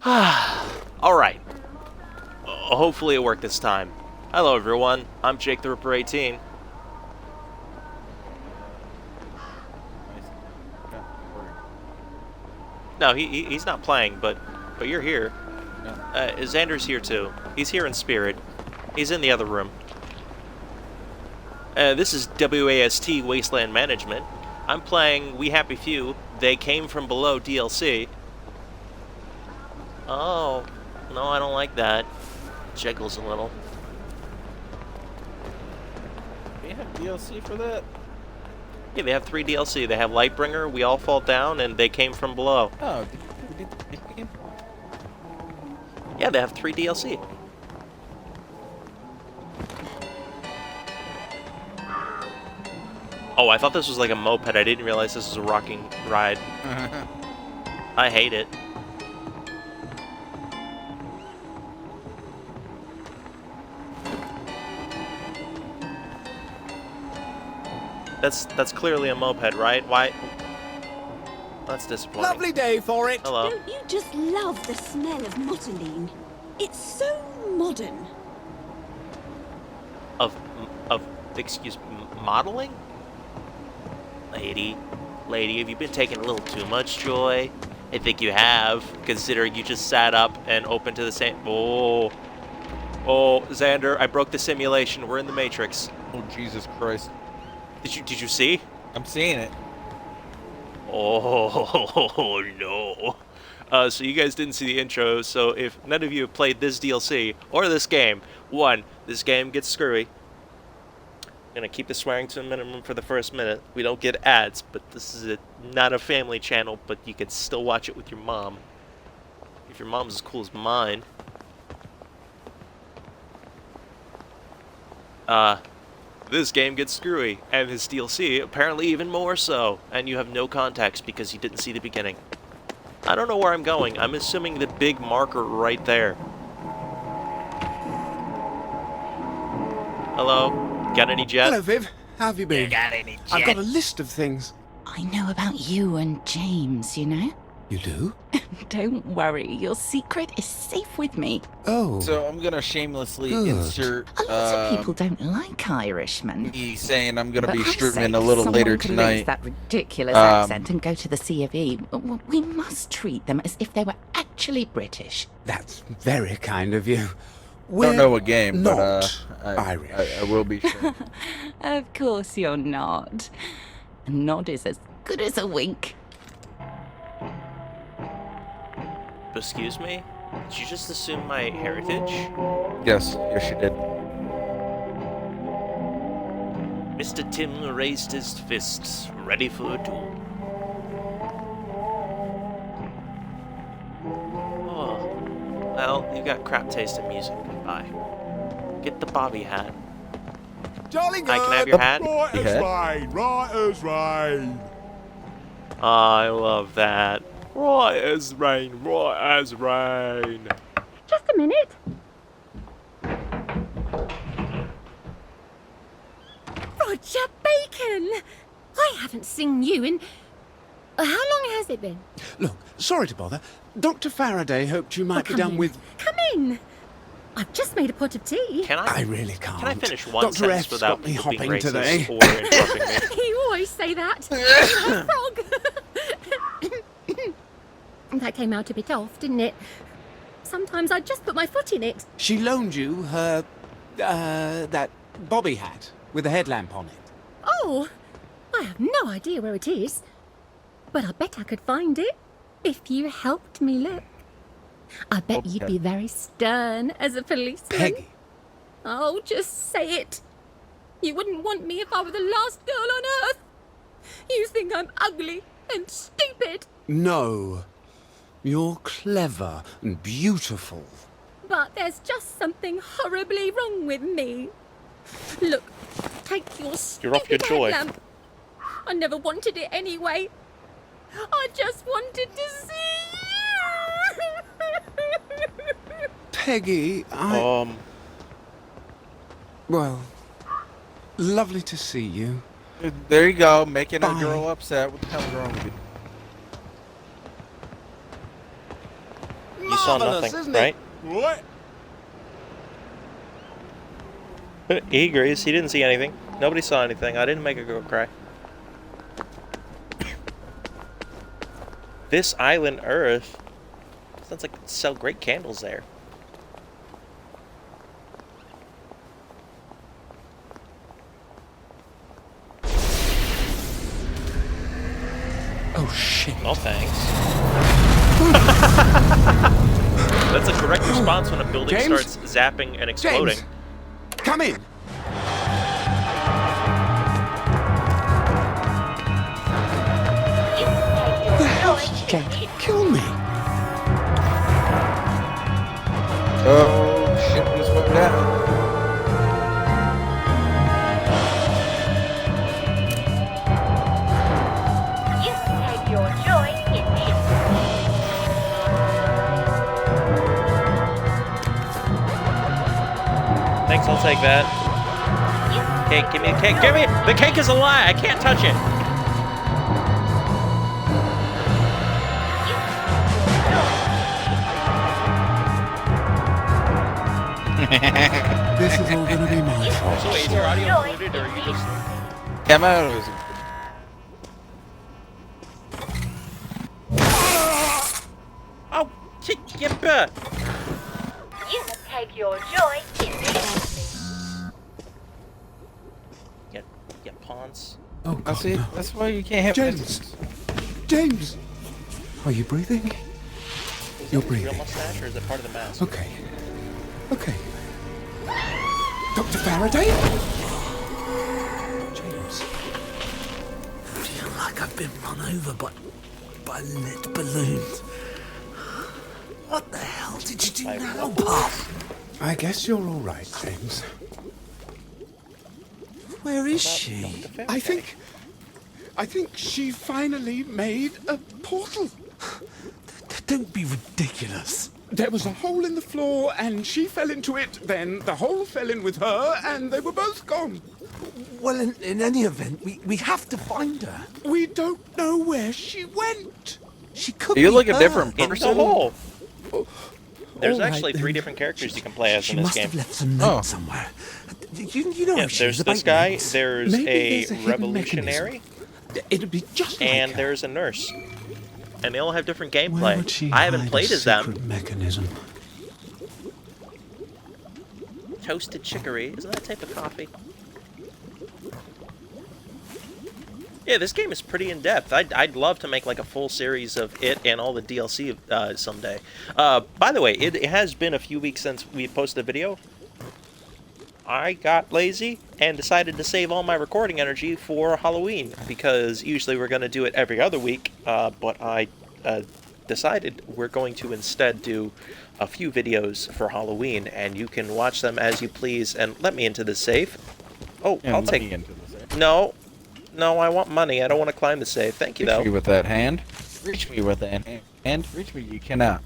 Alright. Hopefully it worked this time. Hello everyone, I'm Jake the Ripper 18. No, he's not playing, but you're here. Xander's here too. He's here in spirit. He's in the other room. This is WAST Wasteland Management. I'm playing We Happy Few. They Came From Below DLC. Oh, no, I don't like that. Jiggles a little. They have DLC for that? Yeah, they have 3 DLC. They have Lightbringer, We All Fall Down, and They Came From Below. Oh, did the game? Yeah, they have 3 DLC. Oh, I thought this was like a moped. I didn't realize this was a rocking ride. I hate it. That's clearly a moped, right? Why? That's disappointing. Lovely day for it. Hello. Don't you just love the smell of modeling? It's so modern. Of excuse, modeling? Lady, have you been taking a little too much joy? I think you have, considering you just sat up and opened to the same. Oh, Xander, I broke the simulation. We're in the Matrix. Oh, Jesus Christ. Did you see? I'm seeing it. Oh no. So you guys didn't see the intro, so if none of you have played this DLC or this game, 1, this game gets screwy. I'm gonna keep the swearing to a minimum for the first minute. We don't get ads, but this is not a family channel, but you can still watch it with your mom. If your mom's as cool as mine. This game gets screwy, and his DLC apparently even more so, and you have no context because you didn't see the beginning. I don't know where I'm going. I'm assuming the big marker right there. Hello? Got any jet? Hello, Viv. How have you been? You got any jet? I've got a list of things. I know about you and James, you know? You do? Don't worry, your secret is safe with me. Oh. So I'm gonna shamelessly Good. insert A lot of people don't like Irishmen. me saying I'm gonna But be I'd streaming say a little someone later could lose tonight. that ridiculous Um, accent and go to the C of E. We must treat them as if they were actually British. That's very kind of you. Don't know what game, not but Irish. I will be sure. Of course you're not. A nod is as good as a wink. Excuse me? Did you just assume my heritage? yes, you did. Mr. Tim raised his fists, ready for a duel. Oh, well, you got crap taste in music. Goodbye. Get the bobby hat. Jolly good. Hi, can I have your hat? Right You as had? rain, right as rain. I love that. Right as rain, right as rain. Just a minute. Roger Bacon! I haven't seen you in... How long has it been? Look, sorry to bother. Dr. Faraday hoped you might be come done in. with... Come in. I've just made a pot of tea. Can I I? really can't. Can I finish one Dr. sentence F's without got me people being hopping racist today. or interrupting me? You always say that. Frog. That came out a bit off, didn't it? Sometimes I just put my foot in it. She loaned you her... that bobby hat with a headlamp on it. Oh, I have no idea where it is. But I bet I could find it if you helped me look. I bet you'd Okay. be very stern as a policeman. Peggy. Oh, just say it. You wouldn't want me if I were the last girl on earth. You think I'm ugly and stupid, No. You're clever and beautiful. but there's just something horribly wrong with me. Look, take your You're off your stupid joy. headlamp. I never wanted it anyway. I just wanted to see you. Peggy, Well, lovely to see you. There you go, making a Bye. girl upset. What the hell's wrong with you? saw marvelous, nothing, isn't it? right? What? He agrees. He didn't see anything. Nobody saw anything. I didn't make a girl cry. This island, Earth. Sounds like they sell great candles there. Oh, shit. No thanks. That's a correct response when a building James? starts zapping and exploding. James, come in. The hell's trying to kill me? Oh, shit just went down. You take your joy in this. Thanks, I'll take that. Cake, give me a cake. Give me the cake is a lie. I can't touch it. This is all going to be my fault. So wait, is your audio muted or are you just? Yeah, my audio was. Oh, shit, yipper. You take your joy in this. Yeah, pawns. Oh, I God, see. no. That's why you can't have James. visitors. James! Are you breathing? You're Real breathing. mustache or is it part of the mask? Okay. Okay. Dr. Faraday? James. I feel like I've been run over by lit balloons. What the hell did you do By now, what? Pop? I guess you're all right, James. Where is she? I think she finally made a portal. Don't be ridiculous. There was a hole in the floor and she fell into it. Then the hole fell in with her and they were both gone. Well, in any event, we have to find her. We don't know where she went. She could You be look a hurt. different In the person. hole. There's All right, actually then. 3 different characters you can play as She in this must game. have left some note Oh. somewhere. You know Yeah, how she there's is this about guy, notes. there's Maybe a there's a hidden revolutionary, It'd be just and like her. there's a nurse. And they all have different Where gameplay. would she I haven't hide played a as them. secret mechanism. Toasted chicory. Isn't that a type of coffee? Yeah, this game is pretty in-depth. I'd love to make like a full series of it and all the DLC someday. By the way, it has been a few weeks since we posted a video. I got lazy and decided to save all my recording energy for Halloween, because usually we're going to do it every other week, but I decided we're going to instead do a few videos for Halloween, and you can watch them as you please. And let me into the safe. Oh, Yeah, I'll let take... me into this. No, I want money. I don't want to climb the safe. Thank you, Reach me though. with that hand. Reach me with that hand. Reach me. You cannot.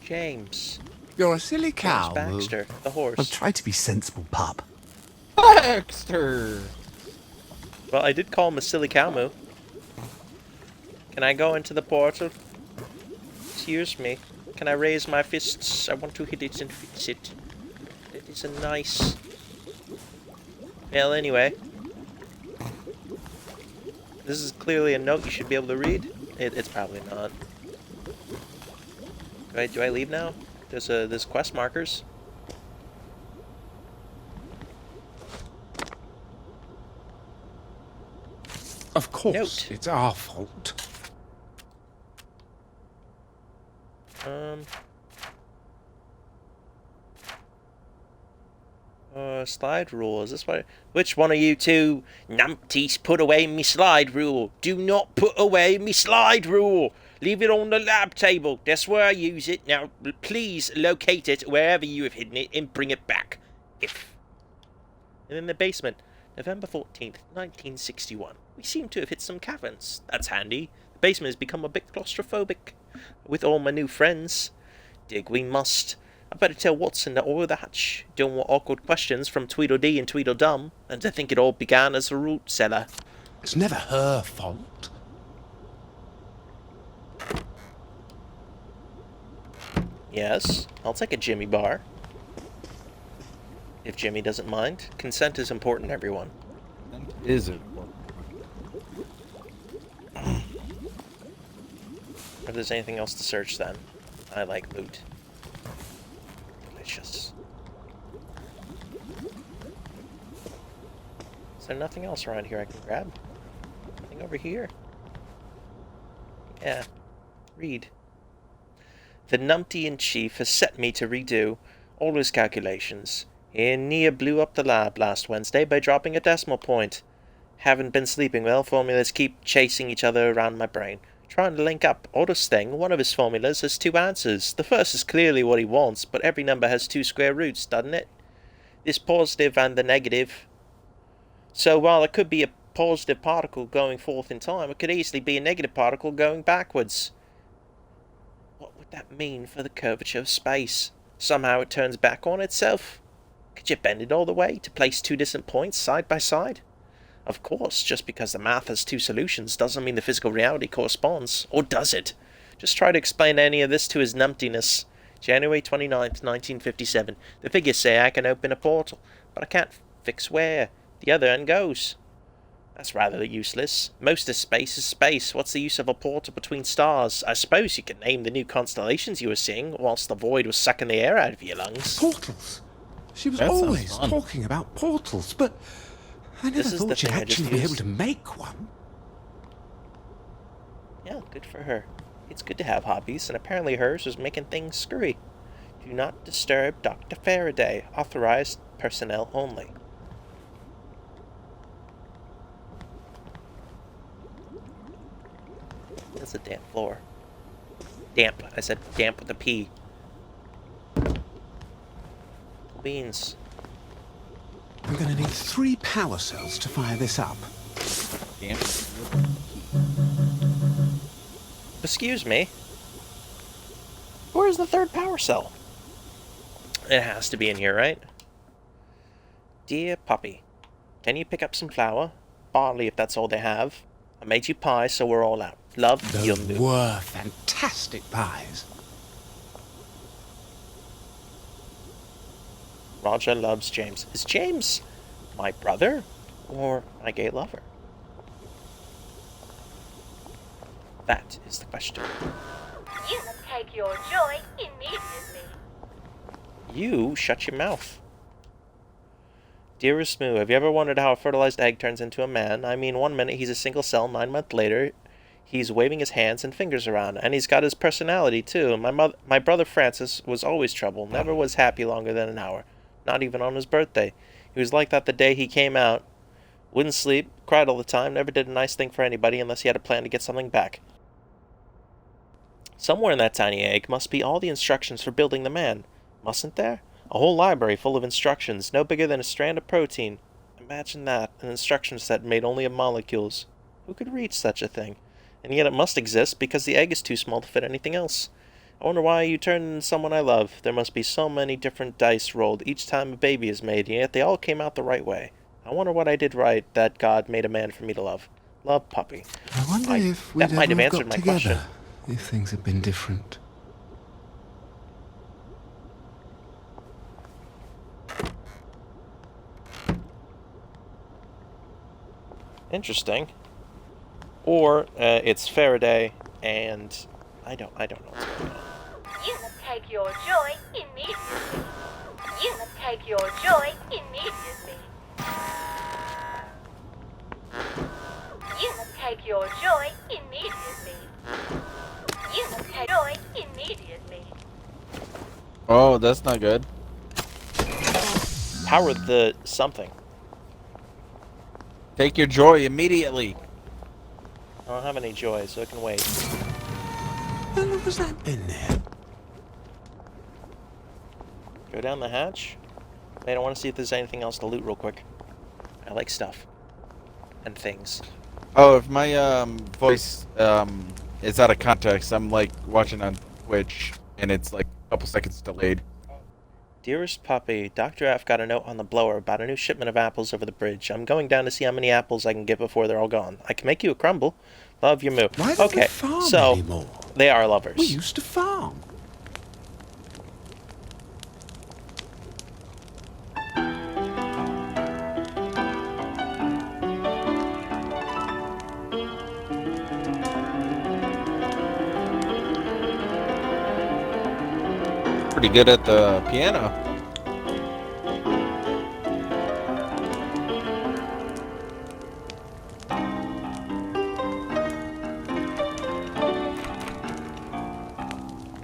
James. You're a silly James cow. Moo. Baxter, the horse. I'll try to be sensible, Pop. Baxter. Well, I did call him a silly cow moo. Can I go into the portal? Excuse me. Can I raise my fists? I want to hit it and fix it. It is a nice... Well, anyway. This is clearly a note you should be able to read. It's probably not. Do I leave now? There's quest markers. Of course, Note. it's our fault. Slide rule. Is this what? Which one of you two numpties put away me slide rule? Do not put away me slide rule. Leave it on the lab table. That's where I use it. Now, please locate it wherever you have hidden it and bring it back. If. And in the basement, November 14th, 1961. We seem to have hit some caverns. That's handy. The basement has become a bit claustrophobic. With all my new friends. Dig we must. I better tell Watson to oil the hatch. Don't want awkward questions from Tweedledee and Tweedledum, and to think it all began as a root cellar. It's never her fault. Yes, I'll take a Jimmy bar. If Jimmy doesn't mind. Consent is important, everyone. Is it? If there's anything else to search, then I like loot. Delicious. Is there nothing else around here I can grab? Nothing over here? Yeah. Read. The numpty-in-chief has set me to redo all his calculations. He near blew up the lab last Wednesday by dropping a decimal point. Haven't been sleeping well. Formulas keep chasing each other around my brain. Trying to link up. Oddest thing, one of his formulas has two answers. The first is clearly what he wants, but every number has two square roots, doesn't it? This positive and the negative. So while it could be a positive particle going forth in time, it could easily be a negative particle going backwards. What would that mean for the curvature of space? Somehow it turns back on itself? Could you bend it all the way to place two distant points side by side? Of course, just because the math has two solutions doesn't mean the physical reality corresponds. Or does it? Just try to explain any of this to his numptiness. January 29th, 1957. The figures say I can open a portal, but I can't fix where the other end goes. That's rather useless. Most of space is space. What's the use of a portal between stars? I suppose you could name the new constellations you were seeing whilst the void was sucking the air out of your lungs. Portals. She was That sounds always fun. talking about portals, but I never This is the thought she'd thing I just actually be able used. to make one. Yeah, good for her. It's good to have hobbies, and apparently hers was making things screwy. Do not disturb Dr. Faraday. Authorized personnel only. That's a damp floor. Damp. I said damp with a P. Beans. I'm going to need 3 power cells to fire this up. Damn. Excuse me. Where's the third power cell? It has to be in here, right? Dear puppy, can you pick up some flour? Barley, if that's all they have. I made you pie, so we're all out. Love, Those Yumbu. were fantastic pies. Roger loves James. Is James my brother or my gay lover? That is the question. You must take your joy immediately. You shut your mouth. Dearest Moo, have you ever wondered how a fertilized egg turns into a man? I mean, 1 minute he's a single cell, 9 months later he's waving his hands and fingers around, and he's got his personality too. My brother Francis was always trouble, never was happy longer than an hour, not even on his birthday. He was like that the day he came out. Wouldn't sleep, cried all the time, never did a nice thing for anybody unless he had a plan to get something back. Somewhere in that tiny egg must be all the instructions for building the man, mustn't there? A whole library full of instructions, no bigger than a strand of protein. Imagine that, an instruction set made only of molecules. Who could read such a thing? And yet it must exist because the egg is too small to fit anything else. I wonder why you turned into someone I love. There must be so many different dice rolled each time a baby is made, and yet they all came out the right way. I wonder what I did right that God made a man for me to love. Love, Puppy. I wonder if we'd that might ever have have answered got my together question. if things had been different. Interesting. Or it's Faraday, and I don't know what's going on. You must take your joy immediately. You must take your joy immediately. You must take your joy immediately. You must take joy immediately. Oh, that's not good. Power the something. Take your joy immediately. I don't have any joy, so it can wait. How long has that been there? Go down the hatch. Wait, I want to see if there's anything else to loot real quick. I like stuff. And things. Oh, if my voice is out of context, I'm like watching on Twitch and it's like a couple seconds delayed. Dearest Puppy, Dr. F got a note on the blower about a new shipment of apples over the bridge. I'm going down to see how many apples I can get before they're all gone. I can make you a crumble. Love, your Moo. Why don't we Okay, farm so anymore? they are lovers. We used to farm. Pretty good at the piano.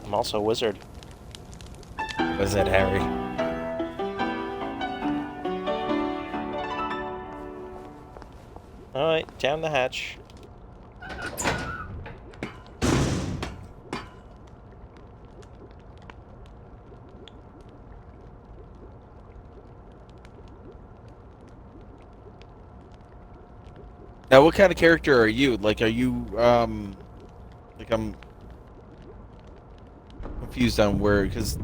I'm also a wizard. Was it Harry? Alright, down the hatch. Now, what kind of character are you? Like, are you, like, I'm confused on where, because,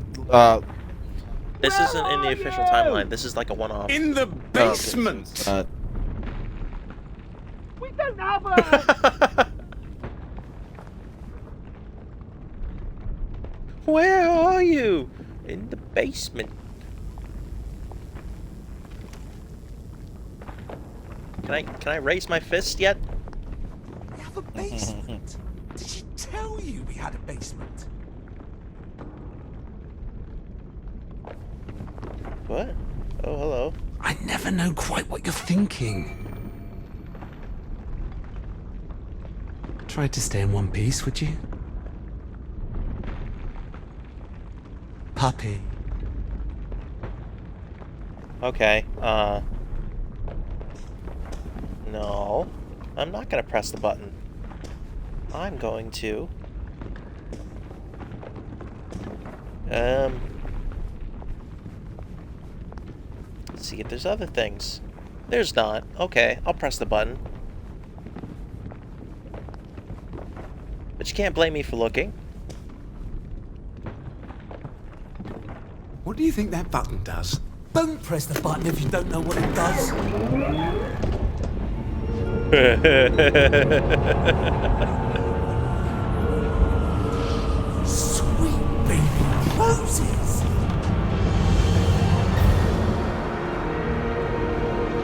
This isn't in the official timeline. This is like a one-off. In the basement. We don't have a... Where are you? In the basement. Can I raise my fist yet? We have a basement. Did she tell you we had a basement? What? Oh, hello. I never know quite what you're thinking. Try to stay in one piece, would you? Puppy. Okay, no. I'm not gonna press the button. I'm going to... see if there's other things. There's not. Okay, I'll press the button. But you can't blame me for looking. What do you think that button does? Don't press the button if you don't know what it does. Sweet baby roses.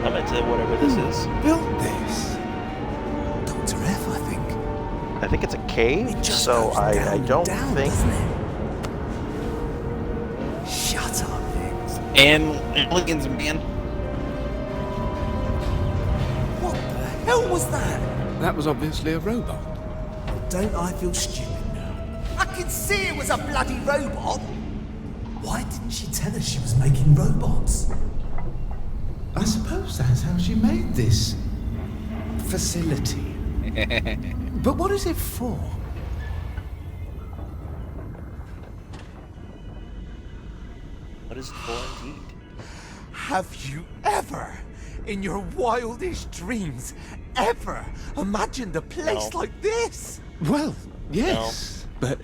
I'm into whatever this is. Built this. Dr. F, I think. I think it's a cave, It just so goes I down, don't down, think... doesn't it? Shut up, Nick. and aliens, man. What the hell was that? That was obviously a robot. Don't I feel stupid now? I could see it was a bloody robot. Why didn't she tell us she was making robots? I suppose that's how she made this facility. But what is it for? What is it for indeed? Have you ever, in your wildest dreams, ever imagined a place No. like this? Well, yes, but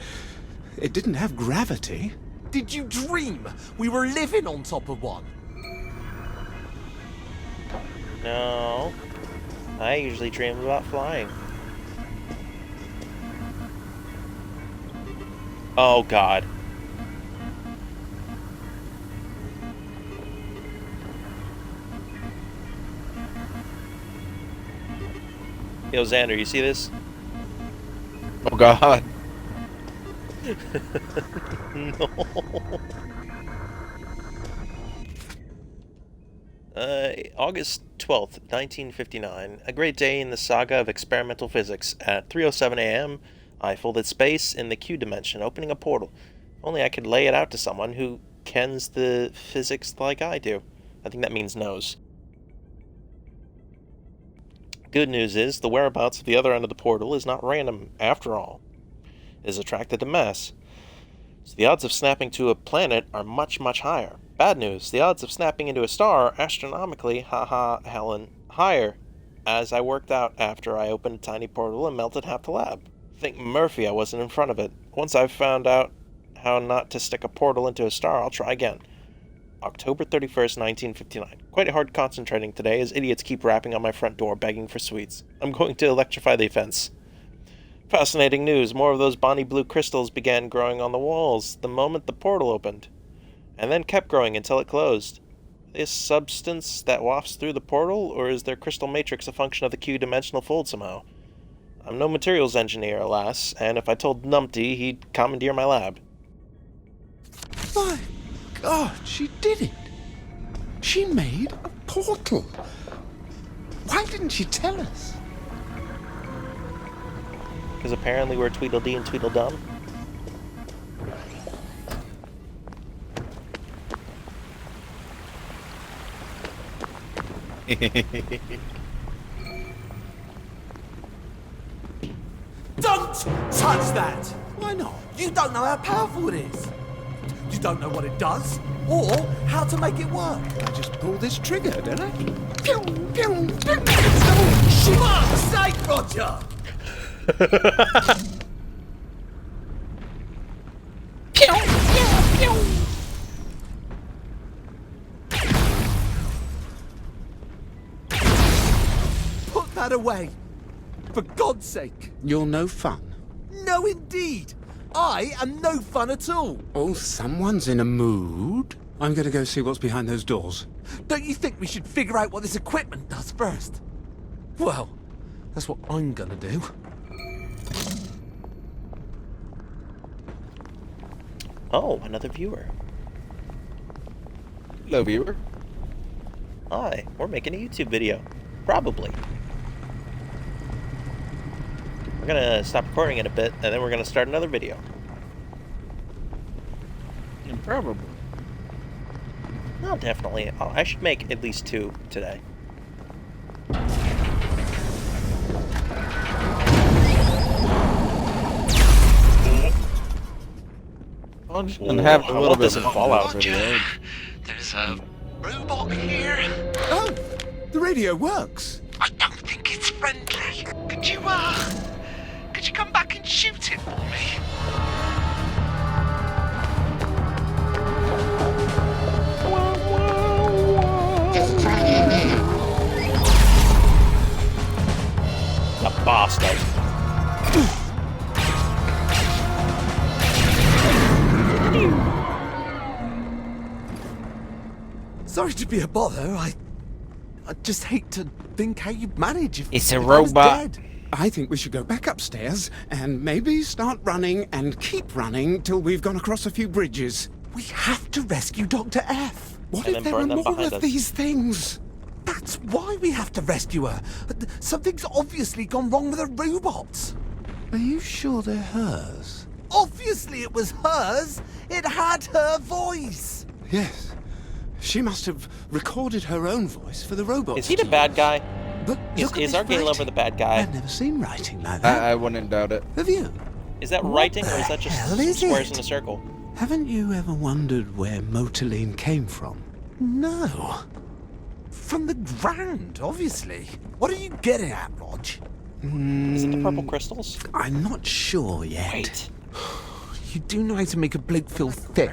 it didn't have gravity. Did you dream we were living on top of one? No. I usually dream about flying. Oh, God. Yo, Xander, you see this? Oh God. No. August 12th, 1959. A great day in the saga of experimental physics. At 3:07 a.m., I folded space in the Q dimension, opening a portal. Only I could lay it out to someone who kens the physics like I do. I think that means knows. Good news is, the whereabouts of the other end of the portal is not random, after all. It is attracted to mass. So the odds of snapping to a planet are much, much higher. Bad news, the odds of snapping into a star are astronomically, Helen, higher, as I worked out after I opened a tiny portal and melted half the lab. Thank Murphy I wasn't in front of it. Once I've found out how not to stick a portal into a star, I'll try again. October 31st, 1959. Quite hard concentrating today as idiots keep rapping on my front door begging for sweets. I'm going to electrify the fence. Fascinating news. More of those bonny blue crystals began growing on the walls the moment the portal opened, and then kept growing until it closed. Is substance that wafts through the portal, or is their crystal matrix a function of the Q-dimensional fold somehow? I'm no materials engineer, alas, and if I told Numpty, he'd commandeer my lab. My God, she did it. She made a portal. Why didn't she tell us? Because apparently we're Tweedledee and Tweedledum. Don't touch that! Why not? You don't know how powerful it is. You don't know what it does, or how to make it work. I just pull this trigger, don't I? Pew, pew, pew. Fuck's sake, Roger! Put that away. For God's sake. You're no fun. No, indeed. I am no fun at all. Oh, someone's in a mood. I'm going to go see what's behind those doors. Don't you think we should figure out what this equipment does first? Well, that's what I'm gonna do. Oh, another viewer. Hello, viewer. Hi, we're making a YouTube video. Probably. We're gonna stop recording in a bit, and then we're gonna start another video. Probably. No, definitely. I should make at least 2 today. I'll just have a I little want bit this in Fallout. video. There's a robot here. Oh, the radio works. I don't think it's friendly. Could you come back and shoot it for me? The bastard. Sorry to be a bother. I just hate to think how you'd manage if It's a if I was robot. dead. I think we should go back upstairs and maybe start running and keep running till we've gone across a few bridges. We have to rescue Dr. F. What And if then there are burn them more behind of us. these things? That's why we have to rescue her. Something's obviously gone wrong with her robots. Are you sure they're hers? Obviously it was hers. It had her voice. Yes. She must have recorded her own voice for the robots. Is he the to bad use. guy? But look at Is this our gay lover writing. the bad guy? I've never seen writing like that. I wouldn't doubt it. Have you? Is that What writing, or the is that just hell is squares it? in a circle? Haven't you ever wondered where Motoline came from? No. From the ground, obviously. What are you getting at, Rog? Is it the purple crystals? I'm not sure yet. Wait. You do know how to make a bloke feel thick.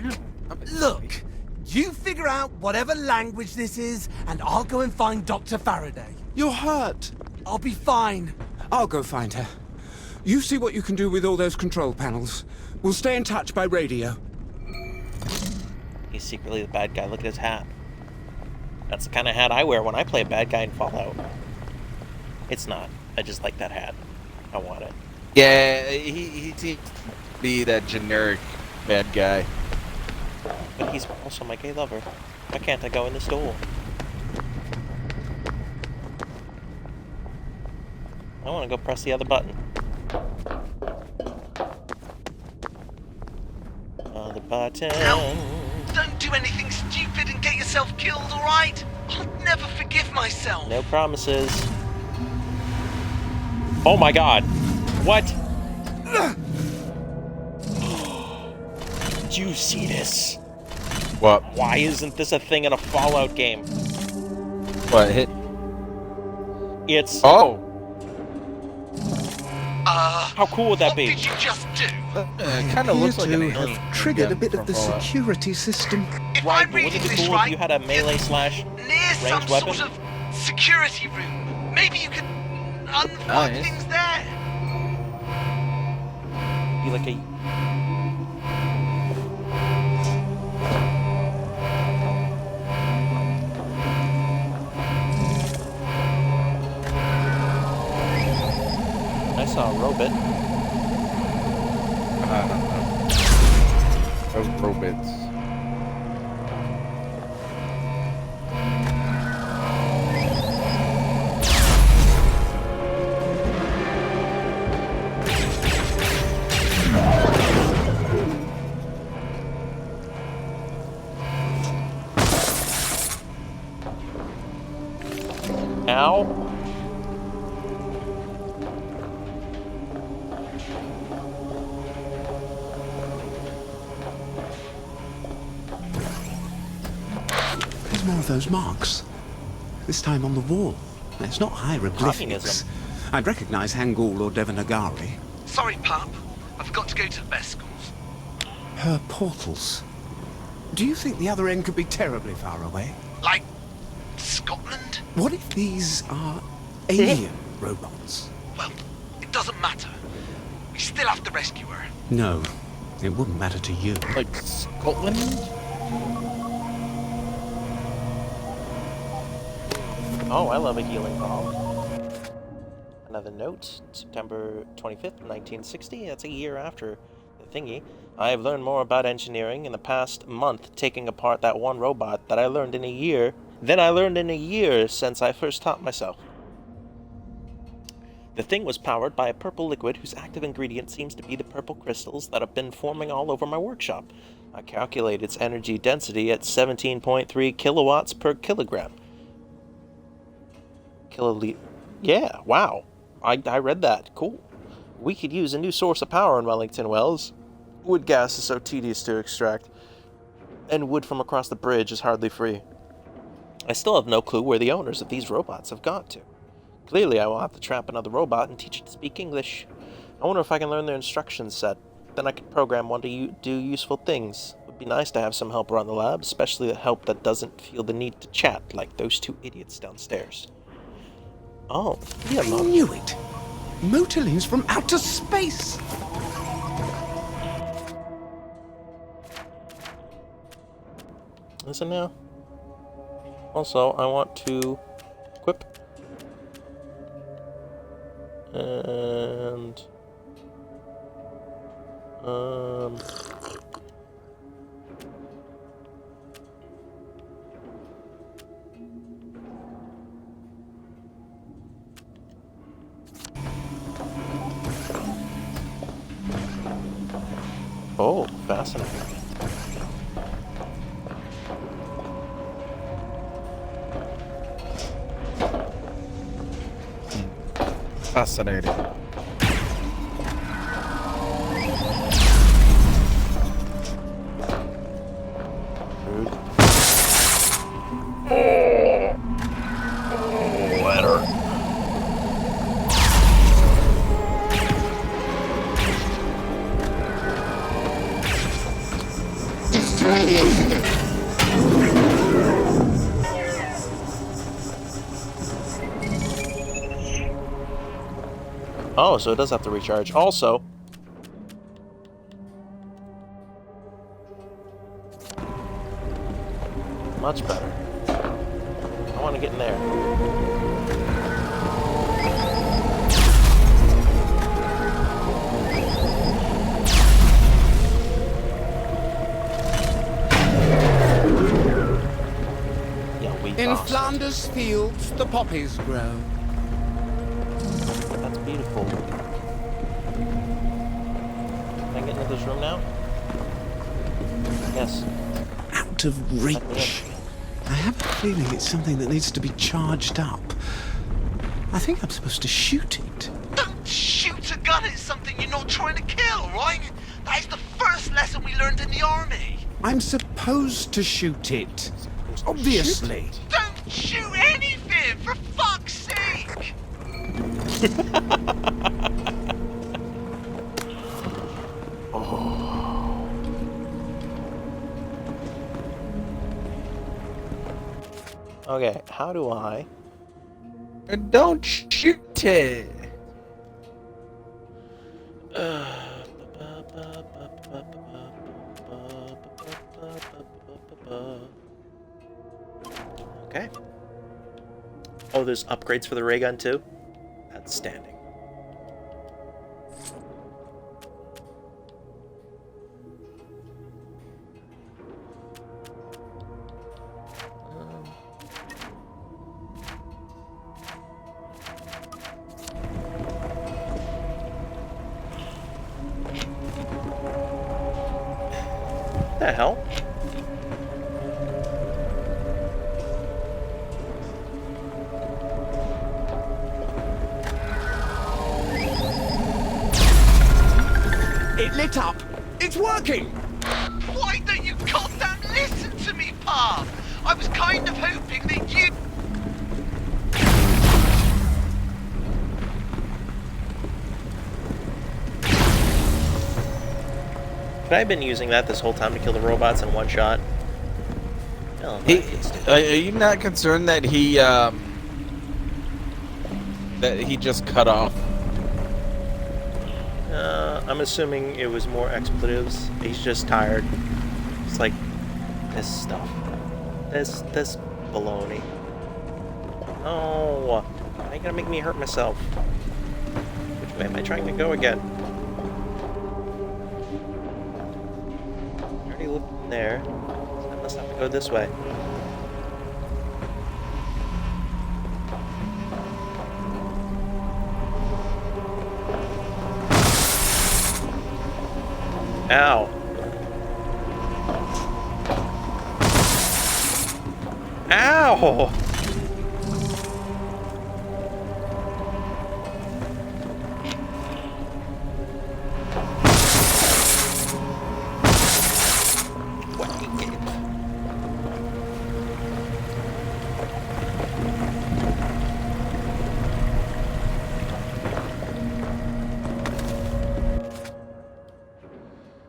Look, you figure out whatever language this is, and I'll go and find Dr. Faraday. You're hurt. I'll be fine. I'll go find her. You see what you can do with all those control panels. We'll stay in touch by radio. He's secretly the bad guy. Look at his hat. That's the kind of hat I wear when I play a bad guy in Fallout. It's not. I just like that hat. I want it. Yeah, he seems to be that generic bad guy. But he's also my gay lover. Why can't I go in the store? I want to go press the other button. Other button. Don't do anything stupid and get yourself killed, alright? I'll never forgive myself. No promises. Oh my god. What? Did you see this? What? Why isn't this a thing in a Fallout game? What hit? It's Oh! How cool would that what be? did you just do? It kind of looks like an to alien have triggered a again bit of from the Fallout. security system. If Right, I'm but wouldn't reading it be this cool right, if you had a melee slash near some ranged weapon? sort of security room. Maybe you could unfuck Nice. things there. Be like a... I saw a robot. I don't know. Those robots. Ow. There's more of those marks. This time on the wall. It's not hieroglyphics. Communism. I'd recognize Hangul or Devanagari. Sorry, pup. I've got to go to the best schools. Her portals. Do you think the other end could be terribly far away? Like Scotland? What if these are alien robots? Well, it doesn't matter. We still have to rescue her. No, it wouldn't matter to you. Like Scotland? Oh, I love a healing bomb. Another note, September 25th, 1960. That's a year after the thingy. I have learned more about engineering in the past month, taking apart that one robot that I learned in a year, than I learned in a year since I first taught myself. The thing was powered by a purple liquid whose active ingredient seems to be the purple crystals that have been forming all over my workshop. I calculate its energy density at 17.3 kilowatts per kilogram. Kiloliter. Yeah, wow. I read that. Cool. We could use a new source of power in Wellington Wells. Wood gas is so tedious to extract, and wood from across the bridge is hardly free. I still have no clue where the owners of these robots have gone to. Clearly, I will have to trap another robot and teach it to speak English. I wonder if I can learn their instruction set. Then I could program one to do useful things. It would be nice to have some help around the lab, especially the help that doesn't feel the need to chat like those two idiots downstairs. Oh, yeah, I Mom. knew it! Motorlings from outer space! Listen now. Also, I want to equip. And oh, fascinating. Fascinating. Rude. Oh, letter. Oh, so it does have to recharge. Also, much better. I want to get in there. Yeah, we In bastard. Flanders fields, the poppies grow. That's beautiful. Can I get into this room now? Yes. Out of reach. I have a feeling it's something that needs to be charged up. I think I'm supposed to shoot it. Don't shoot a gun at something you're not trying to kill, right? That is the first lesson we learned in the army. I'm supposed to shoot it. Obviously. Don't shoot anything, for fuck's sake! Okay, how do I... Don't shoot it. Okay. Oh, there's upgrades for the ray gun too? Outstanding. The hell? It lit up. It's working. Why don't you goddamn listen to me, Pa? I was kind of hoping that you... But I've been using that this whole time to kill the robots in one shot. Oh, Are you not concerned that he just cut off? I'm assuming it was more expletives. He's just tired. It's like this stuff. This baloney. Oh, why are you gonna make me hurt myself? Which way am I trying to go again? I already looked in there. So I must have to go this way. Ow. Ow!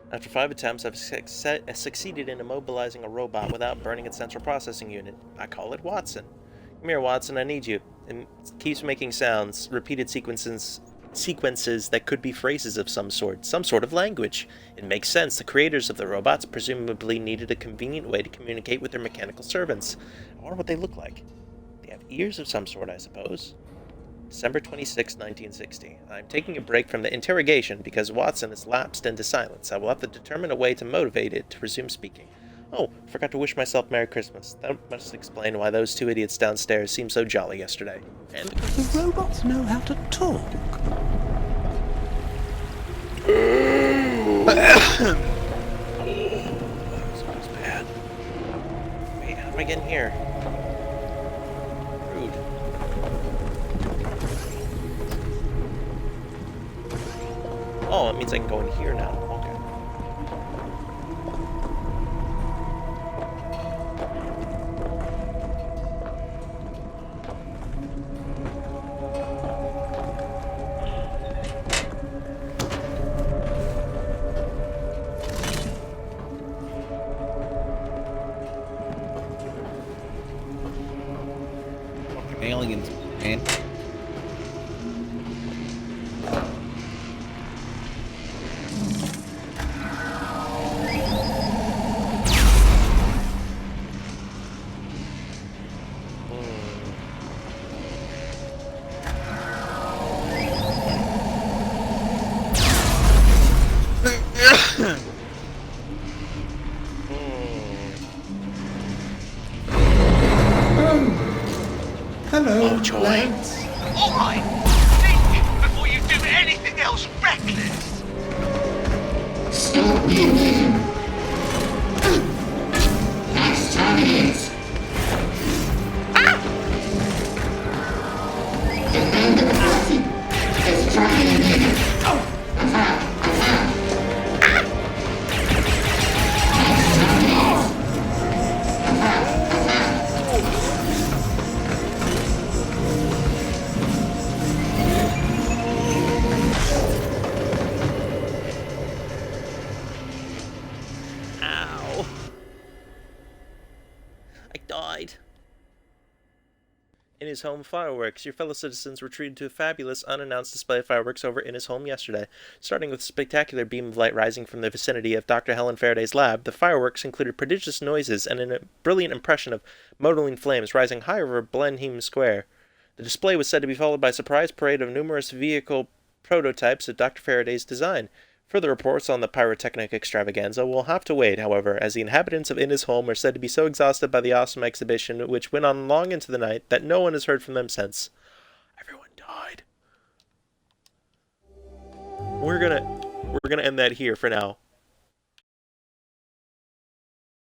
After 5 attempts, I've succeeded in immobilizing a robot without burning its central processing unit. I call it Watson. Come here, Watson, I need you. It keeps making sounds, repeated sequences that could be phrases of some sort of language. It makes sense. The creators of the robots presumably needed a convenient way to communicate with their mechanical servants. I wonder what they look like. They have ears of some sort, I suppose. December 26, 1960. I'm taking a break from the interrogation because Watson has lapsed into silence. I will have to determine a way to motivate it to resume speaking. Oh, forgot to wish myself Merry Christmas. That must explain why those two idiots downstairs seemed so jolly yesterday. And The robots know how to talk. that was bad. Wait, how do I get in here? Rude. Oh, it means I can go in here now. Okay. Fucking aliens, man. Hello, Oh, joy. lads. All right, think before you do anything else reckless. Stop moving. That's target. Defend the crossing. Destroy the enemy. In his home fireworks. Your fellow citizens were treated to a fabulous, unannounced display of fireworks over in his home yesterday. Starting with a spectacular beam of light rising from the vicinity of Dr. Helen Faraday's lab, the fireworks included prodigious noises and a brilliant impression of motoring flames rising high over Blenheim Square. The display was said to be followed by a surprise parade of numerous vehicle prototypes of Dr. Faraday's design. Further reports on the pyrotechnic extravaganza will have to wait, however, as the inhabitants of Innis Home are said to be so exhausted by the awesome exhibition, which went on long into the night, that no one has heard from them since. Everyone died. We're gonna end that here for now.